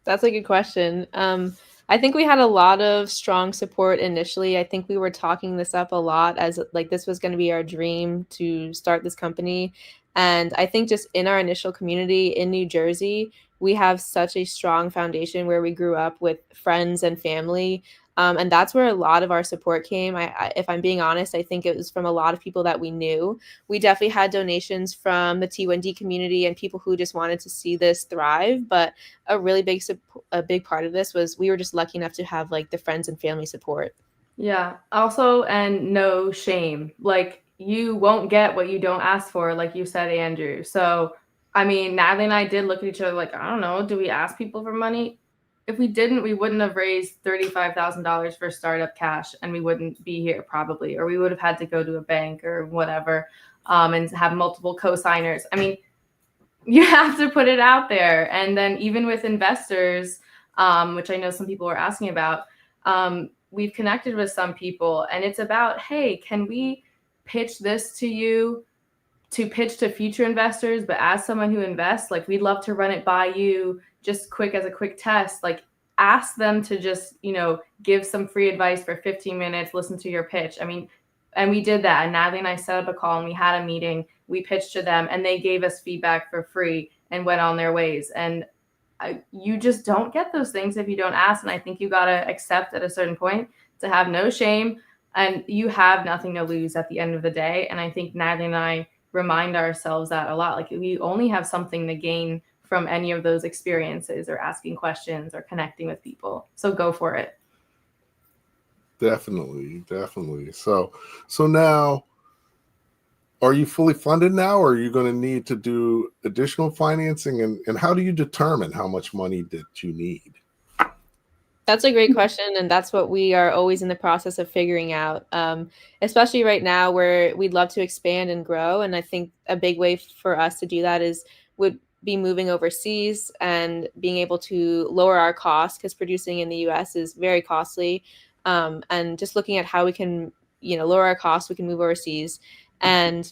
[SPEAKER 3] That's a good question. I think we had a lot of strong support initially. I think we were talking this up a lot as like this was going to be our dream to start this company. And I think just in our initial community in New Jersey, we have such a strong foundation where we grew up with friends and family. And that's where a lot of our support came. If I'm being honest, I think it was from a lot of people that we knew. We definitely had donations from the T1D community and people who just wanted to see this thrive. But a really a big part of this was we were just lucky enough to have like the friends and family support.
[SPEAKER 4] Yeah. Also, and no shame. Like you won't get what you don't ask for, like you said, Andrew. So, I mean, Natalie and I did look at each other like, I don't know, do we ask people for money? If we didn't, we wouldn't have raised $35,000 for startup cash, and we wouldn't be here probably, or we would have had to go to a bank or whatever, and have multiple co-signers. I mean, you have to put it out there. And then even with investors, which I know some people are asking about, we've connected with some people, and it's about, hey, can we pitch this to you to pitch to future investors? But as someone who invests, like we'd love to run it by you just as a quick test. Like ask them to just, give some free advice for 15 minutes, listen to your pitch. I mean, and we did that. And Natalie and I set up a call and we had a meeting. We pitched to them and they gave us feedback for free and went on their ways. And you just don't get those things if you don't ask. And I think you got to accept at a certain point to have no shame, and you have nothing to lose at the end of the day. And I think Natalie and I remind ourselves that a lot. Like we only have something to gain from any of those experiences or asking questions or connecting with people. So go for it.
[SPEAKER 1] Definitely. So now, are you fully funded now, or are you going to need to do additional financing? And how do you determine how much money that you need?
[SPEAKER 3] That's a great question. And that's what we are always in the process of figuring out, especially right now where we'd love to expand and grow. And I think a big way for us to do that would be moving overseas and being able to lower our costs, because producing in the US is very costly. And just looking at how we can, lower our costs, we can move overseas. And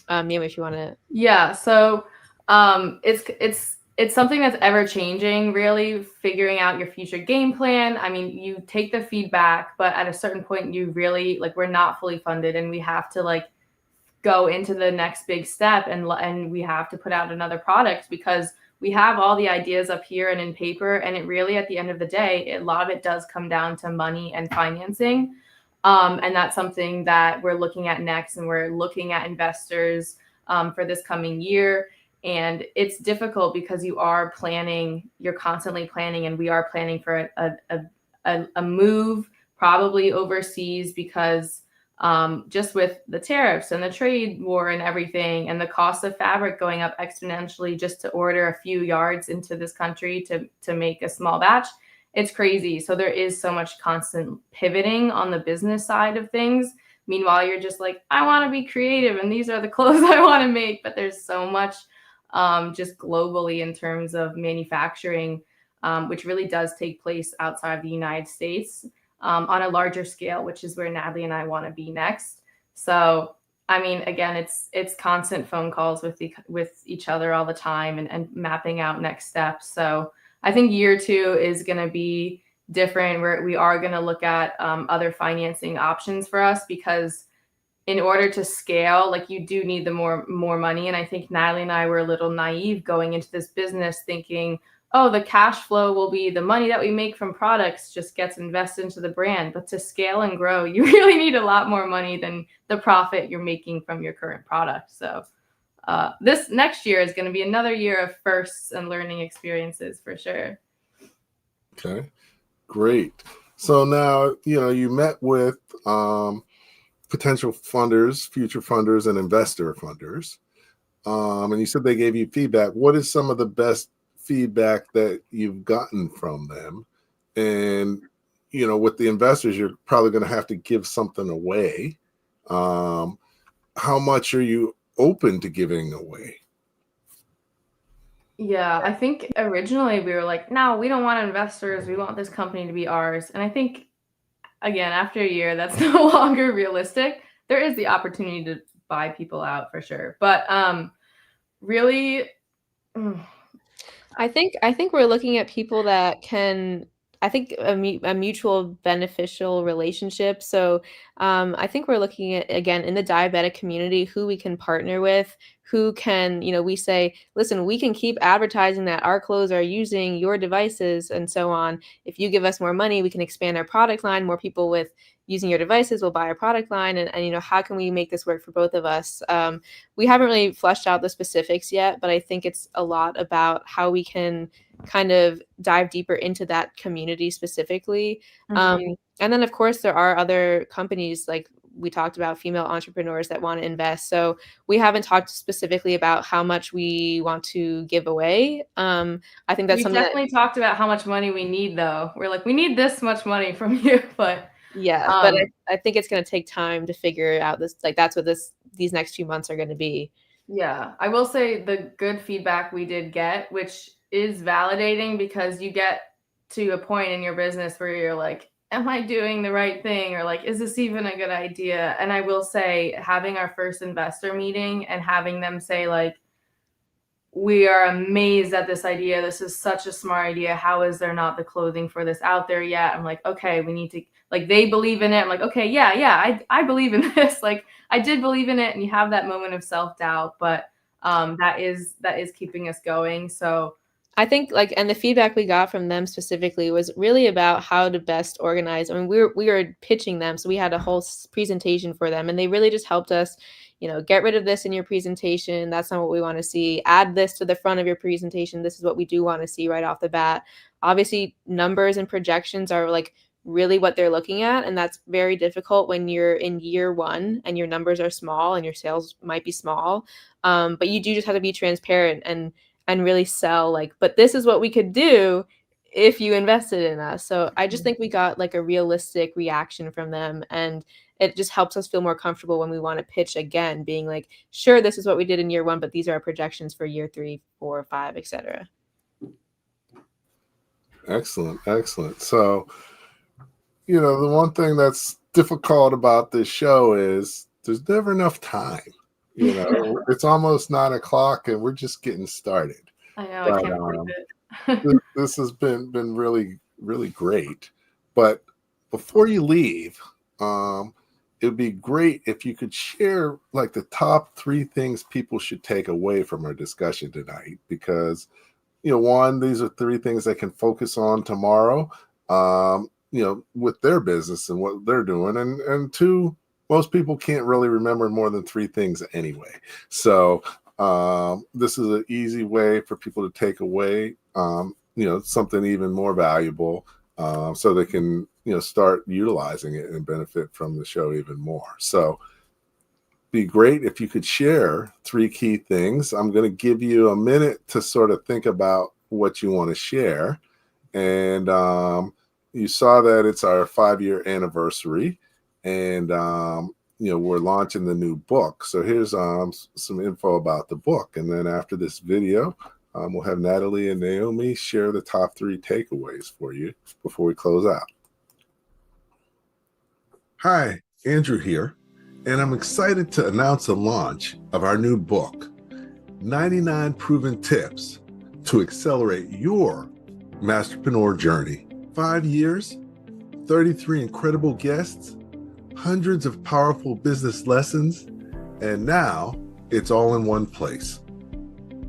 [SPEAKER 3] Naomi, if you want to.
[SPEAKER 4] Yeah. So it's something that's ever changing, really figuring out your future game plan. I mean, you take the feedback, but at a certain point you really we're not fully funded, and we have to go into the next big step, and we have to put out another product because we have all the ideas up here and in paper. And it really, at the end of the day, a lot of it does come down to money and financing. And that's something that we're looking at next. And we're looking at investors for this coming year. And it's difficult because you're constantly planning, and we are planning for a move probably overseas because just with the tariffs and the trade war and everything, and the cost of fabric going up exponentially just to order a few yards into this country to make a small batch, it's crazy. So there is so much constant pivoting on the business side of things. Meanwhile, you're just like, I want to be creative and these are the clothes I want to make. But there's so much just globally in terms of manufacturing, which really does take place outside of the United States on a larger scale, which is where Natalie and I want to be next. So, I mean, again, it's constant phone calls with each other all the time and mapping out next steps. So I think year 2 is going to be different, where we are going to look at other financing options for us, because in order to scale, you do need the more money. And I think Natalie and I were a little naive going into this business thinking, oh, the cash flow will be the money that we make from products just gets invested into the brand. But to scale and grow, you really need a lot more money than the profit you're making from your current product. So this next year is going to be another year of firsts and learning experiences for sure.
[SPEAKER 1] Okay, great. So now, you met with potential funders, future funders, and investor funders. And you said they gave you feedback. What is some of the best feedback that you've gotten from them? And, with the investors, you're probably going to have to give something away. How much are you open to giving away?
[SPEAKER 4] Yeah, I think originally we were like, no, we don't want investors. We want this company to be ours. And I think, again, after a year, that's no longer realistic. There is the opportunity to buy people out for sure. But really,
[SPEAKER 3] I think we're looking at people that can, I think a mutual beneficial relationship. So I think we're looking at, again, in the diabetic community, who we can partner with, who can, we say, listen, we can keep advertising that our clothes are using your devices and so on. If you give us more money, we can expand our product line. More people with using your devices will buy our product line. And how can we make this work for both of us? We haven't really fleshed out the specifics yet, but I think it's a lot about how we can kind of dive deeper into that community specifically. And then, of course, there are other companies, like we talked about, female entrepreneurs that want to invest. So we haven't talked specifically about how much we want to give away. I think that's something
[SPEAKER 4] definitely talked about how much money we need, though. We're like, we need this much money from you, but
[SPEAKER 3] yeah, but I think it's going to take time to figure out this. Like, that's what these next few months are going to be.
[SPEAKER 4] Yeah, I will say the good feedback we did get, which is validating, because you get to a point in your business where you're like, am I doing the right thing? Or like, is this even a good idea? And I will say, having our first investor meeting and having them say like, we are amazed at this idea. This is such a smart idea. How is there not the clothing for this out there yet? I'm like, okay, we need to, like, they believe in it. I'm like, okay, yeah, I believe in this. Like, I did believe in it. And you have that moment of self-doubt, but that is keeping us going. So
[SPEAKER 3] I think, and the feedback we got from them specifically was really about how to best organize. I mean, we were pitching them, so we had a whole presentation for them, and they really just helped us, get rid of this in your presentation. That's not what we want to see. Add this to the front of your presentation. This is what we do want to see right off the bat. Obviously, numbers and projections are like really what they're looking at, and that's very difficult when you're in year one and your numbers are small and your sales might be small. But you do just have to be transparent and really sell, but this is what we could do if you invested in us. So I just think we got like a realistic reaction from them, and it just helps us feel more comfortable when we want to pitch again, being like, sure, this is what we did in year one, but these are our projections for year 3, 4, 5, etc.
[SPEAKER 1] Excellent. So, the one thing that's difficult about this show is there's never enough time. It's almost 9:00 and we're just getting started.
[SPEAKER 4] I know, I can't believe
[SPEAKER 1] it. This has been really, really great. But before you leave, it would be great if you could share like the top 3 things people should take away from our discussion tonight, because one, these are 3 things they can focus on tomorrow, with their business and what they're doing, and 2, most people can't really remember more than 3 things anyway. So this is an easy way for people to take away, something even more valuable, so they can, start utilizing it and benefit from the show even more. So be great if you could share 3 key things. I'm going to give you a minute to sort of think about what you want to share. And you saw that it's our 5-year anniversary. And, we're launching the new book. So here's some info about the book. And then after this video, we'll have Natalie and Naomi share the top 3 takeaways for you before we close out. Hi, Andrew here. And I'm excited to announce the launch of our new book, 99 Proven Tips to Accelerate Your Masterpreneur Journey. 5 years, 33 incredible guests, hundreds of powerful business lessons, and now it's all in one place.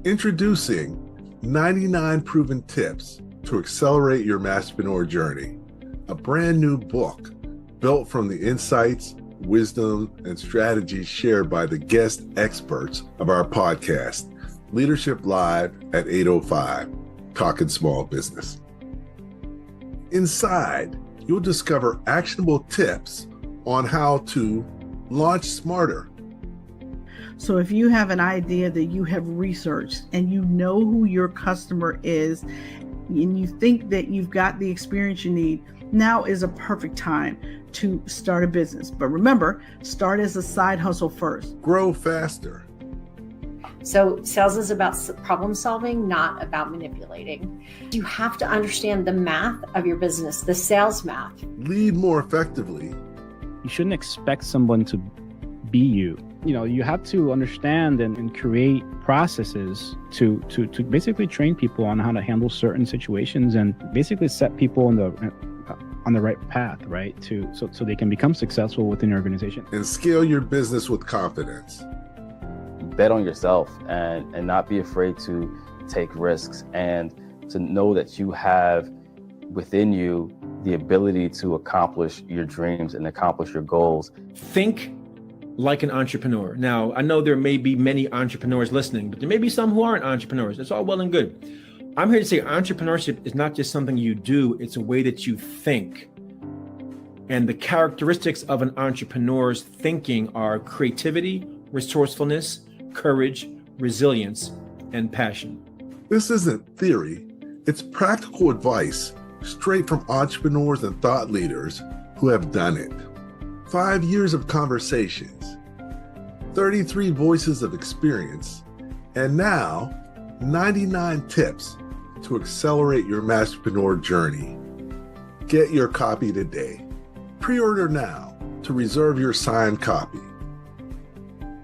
[SPEAKER 1] Introducing 99 proven tips to accelerate your masterpreneur journey. A brand new book built from the insights, wisdom, and strategies shared by the guest experts of our podcast, Leadership Live at 8:05, Talking Small Business. Inside, you'll discover actionable tips on how to launch smarter.
[SPEAKER 5] So if you have an idea that you have researched and you know who your customer is and you think that you've got the experience you need, now is a perfect time to start a business. But remember, start as a side hustle first.
[SPEAKER 1] Grow faster.
[SPEAKER 6] So sales is about problem solving, not about manipulating. You have to understand the math of your business, the sales math.
[SPEAKER 1] Lead more effectively.
[SPEAKER 7] You shouldn't expect someone to be you. You have to understand and create processes to basically train people on how to handle certain situations and basically set people on the right path, right? So they can become successful within your organization.
[SPEAKER 1] And scale your business with confidence.
[SPEAKER 8] Bet on yourself and not be afraid to take risks and to know that you have within you the ability to accomplish your dreams and accomplish your goals.
[SPEAKER 9] Think like an entrepreneur. Now, I know there may be many entrepreneurs listening, but there may be some who aren't entrepreneurs. It's all well and good. I'm here to say entrepreneurship is not just something you do, it's a way that you think. And the characteristics of an entrepreneur's thinking are creativity, resourcefulness, courage, resilience, and passion.
[SPEAKER 1] This isn't theory, it's practical advice straight from entrepreneurs and thought leaders who have done it. 5 years of conversations, 33 voices of experience, and now 99 tips to accelerate your masterpreneur journey. Get your copy today. Pre-order now to reserve your signed copy.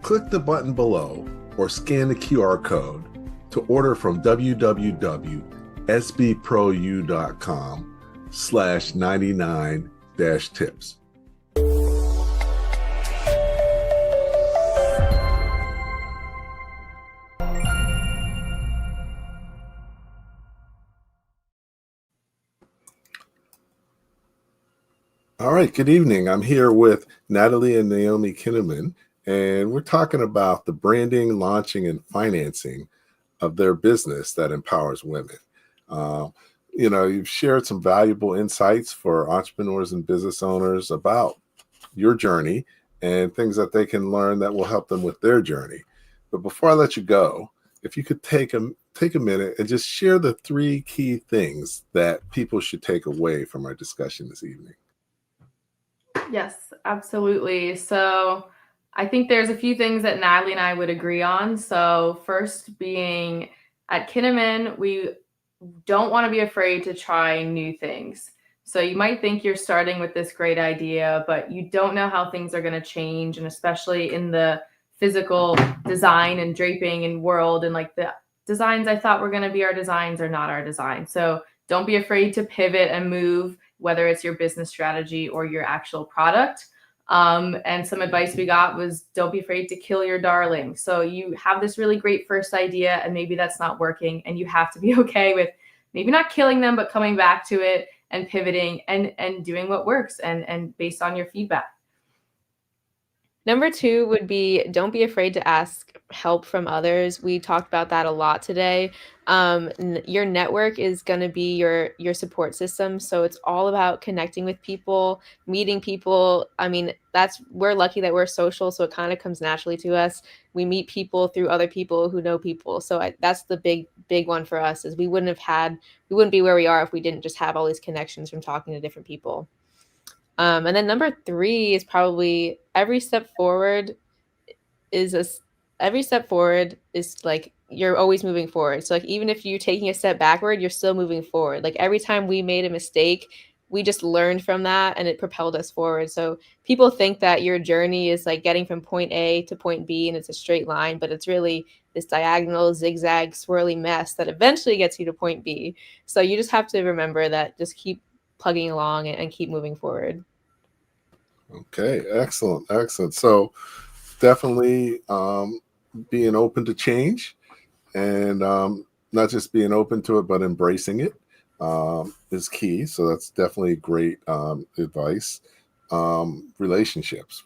[SPEAKER 1] Click the button below or scan the QR code to order from www.sbprousyou.com/99-tips. All right, good evening. I'm here with Natalie and Naomi Kinnamon, and we're talking about the branding, launching, and financing of their business that empowers women. You've shared some valuable insights for entrepreneurs and business owners about your journey and things that they can learn that will help them with their journey. But before I let you go, if you could take a minute and just share the 3 key things that people should take away from our discussion this evening.
[SPEAKER 4] Yes, absolutely. So I think there's a few things that Natalie and I would agree on. So first being at Kinnaman, we don't want to be afraid to try new things. So you might think you're starting with this great idea, but you don't know how things are going to change. And especially in the physical design and draping and world, and like the designs I thought were going to be our designs are not our design. So don't be afraid to pivot and move, whether it's your business strategy or your actual product. And some advice we got was don't be afraid to kill your darling. So you have this really great first idea and maybe that's not working, and you have to be okay with maybe not killing them, but coming back to it and pivoting and doing what works and based on your feedback.
[SPEAKER 3] Number 2 would be don't be afraid to ask help from others. We talked about that a lot today. Your network is going to be your support system. So it's all about connecting with people, meeting people. I mean, we're lucky that we're social, so it kind of comes naturally to us. We meet people through other people who know people. So that's the big one for us is we wouldn't be where we are if we didn't just have all these connections from talking to different people. And then number 3 is probably every step forward is like you're always moving forward. So like even if you're taking a step backward, you're still moving forward. Like every time we made a mistake, we just learned from that and it propelled us forward. So people think that your journey is like getting from point A to point B and it's a straight line, but it's really this diagonal, zigzag, swirly mess that eventually gets you to point B. So you just have to remember that, just keep plugging along and keep moving forward.
[SPEAKER 1] Okay, excellent. So definitely being open to change and not just being open to it, but embracing it is key. So that's definitely great advice. Relationships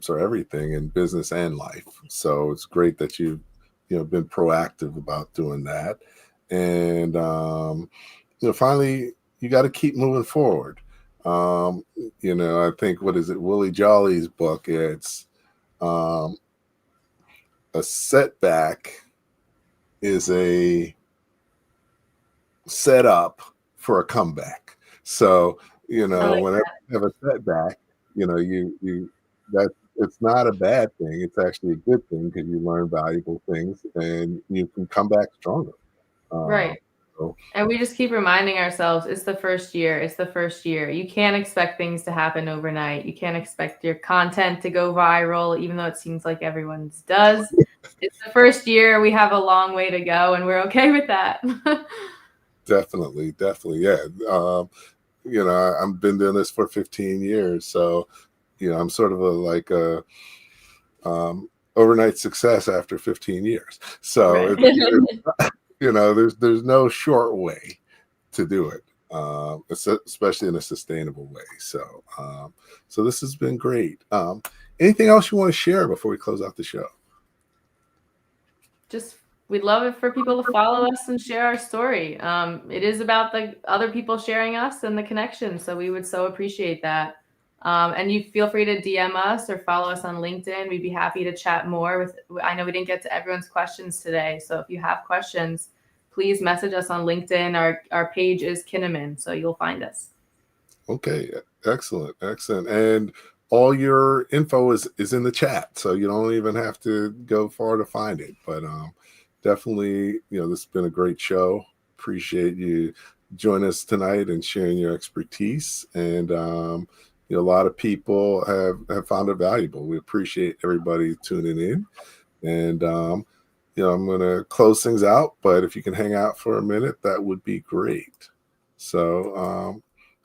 [SPEAKER 1] are everything in business and life. So it's great that you've been proactive about doing that. And finally, you got to keep moving forward. I think, what is it, Willie Jolly's book? It's a setback is a setup for a comeback. So, whenever you have a setback, that it's not a bad thing. It's actually a good thing because you learn valuable things and you can come back stronger.
[SPEAKER 4] Right. And we just keep reminding ourselves, it's the first year. It's the first year. You can't expect things to happen overnight. You can't expect your content to go viral, even though it seems like everyone's does. It's the first year. We have a long way to go, and we're okay with that.
[SPEAKER 1] Definitely. Yeah. I've been doing this for 15 years. So, I'm sort of a overnight success after 15 years. So, there's no short way to do it, especially in a sustainable way. So, so this has been great. Anything else you want to share before we close out the show?
[SPEAKER 4] We'd love it for people to follow us and share our story. It is about the other people sharing us and the connection. So we would so appreciate that. And you feel free to DM us or follow us on LinkedIn. We'd be happy to chat more. I know we didn't get to everyone's questions today. So if you have questions, please message us on LinkedIn. Our page is Kinnaman, so you'll find us.
[SPEAKER 1] Okay, excellent. And all your info is in the chat, so you don't even have to go far to find it. But definitely, this has been a great show. Appreciate you joining us tonight and sharing your expertise. And a lot of people have found it valuable. We appreciate everybody tuning in. And I'm going to close things out, but if you can hang out for a minute, that would be great. So,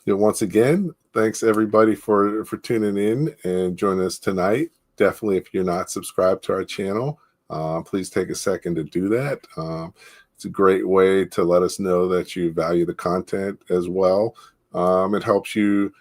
[SPEAKER 1] once again, thanks everybody for tuning in and joining us tonight. Definitely, if you're not subscribed to our channel, please take a second to do that. It's a great way to let us know that you value the content as well. It helps you,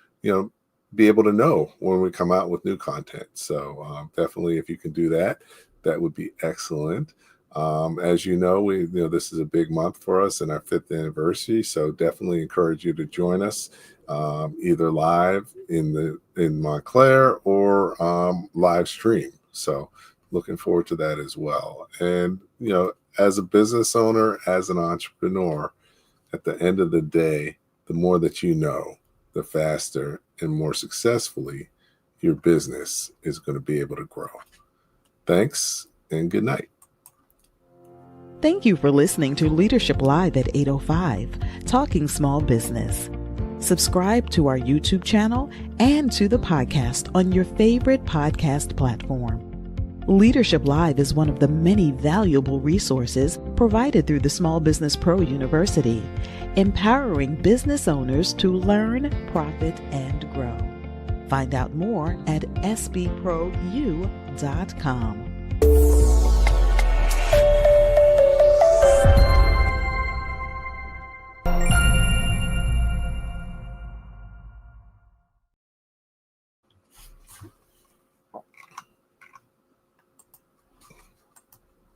[SPEAKER 1] be able to know when we come out with new content. So definitely, if you can do that, that would be excellent. As you know, this is a big month for us and our 5th anniversary. So definitely encourage you to join us either live in Montclair or live stream. So looking forward to that as well. And, as a business owner, as an entrepreneur, at the end of the day, the more that you know, the faster and more successfully your business is going to be able to grow. Thanks and good night.
[SPEAKER 2] Thank you for listening to Leadership Live at 8:05, Talking Small Business. Subscribe to our YouTube channel and to the podcast on your favorite podcast platform. Leadership Live is one of the many valuable resources provided through the Small Business Pro University, empowering business owners to learn, profit, and grow. Find out more at sbpro.u.com.